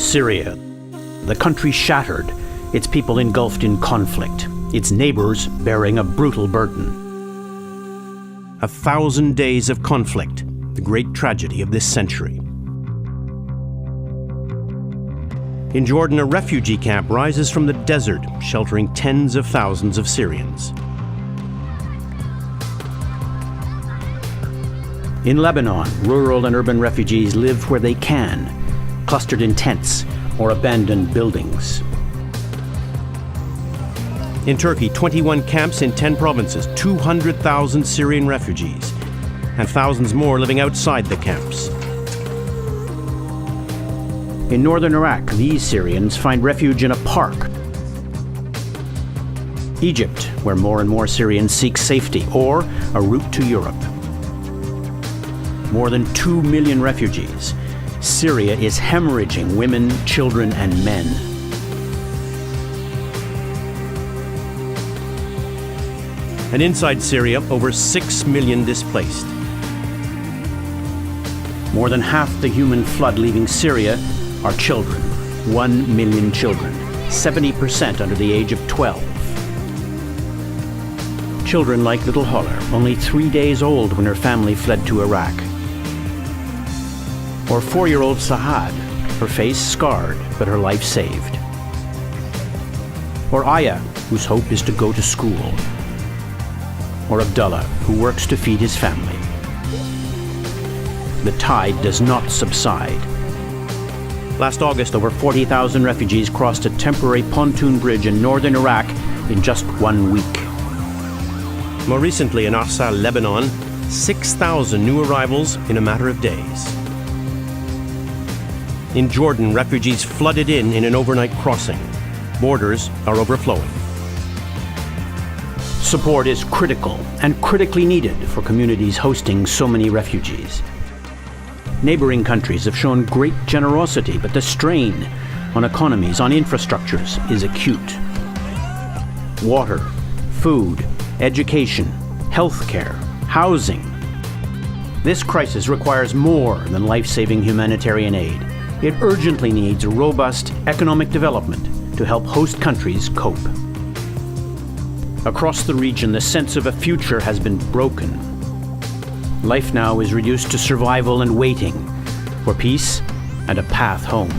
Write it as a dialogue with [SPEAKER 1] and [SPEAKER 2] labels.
[SPEAKER 1] Syria, the country shattered, its people engulfed in conflict, its neighbors bearing a brutal burden.
[SPEAKER 2] 1,000 days of conflict, the great tragedy of this century. In Jordan, a refugee camp rises from the desert, sheltering tens of thousands of Syrians.
[SPEAKER 1] In Lebanon, rural and urban refugees live where they can, clustered in tents or abandoned buildings.
[SPEAKER 2] In Turkey, 21 camps in 10 provinces, 200,000 Syrian refugees, and thousands more living outside the camps.
[SPEAKER 1] In northern Iraq, these Syrians find refuge in a park. Egypt, where more and more Syrians seek safety, or a route to Europe. More than 2 million refugees. Syria is hemorrhaging women, children, and men.
[SPEAKER 2] And inside Syria, over 6 million displaced.
[SPEAKER 1] More than half the human flood leaving Syria are children. 1 million children, 70% under the age of 12. Children like little Holler, only 3 days old when her family fled to Iraq. Or 4-year-old Sahad, her face scarred, but her life saved. Or Aya, whose hope is to go to school. Or Abdullah, who works to feed his family. The tide does not subside. Last August, over 40,000 refugees crossed a temporary pontoon bridge in northern Iraq in just 1 week.
[SPEAKER 2] More recently in Aqsa, Lebanon, 6,000 new arrivals in a matter of days. In Jordan, refugees flooded in an overnight crossing. Borders are overflowing.
[SPEAKER 1] Support is critical and critically needed for communities hosting so many refugees. Neighboring countries have shown great generosity, but the strain on economies, on infrastructures, is acute. Water, food, education, healthcare, housing. This crisis requires more than life-saving humanitarian aid. It urgently needs robust economic development to help host countries cope. Across the region, the sense of a future has been broken. Life now is reduced to survival and waiting for peace and a path home.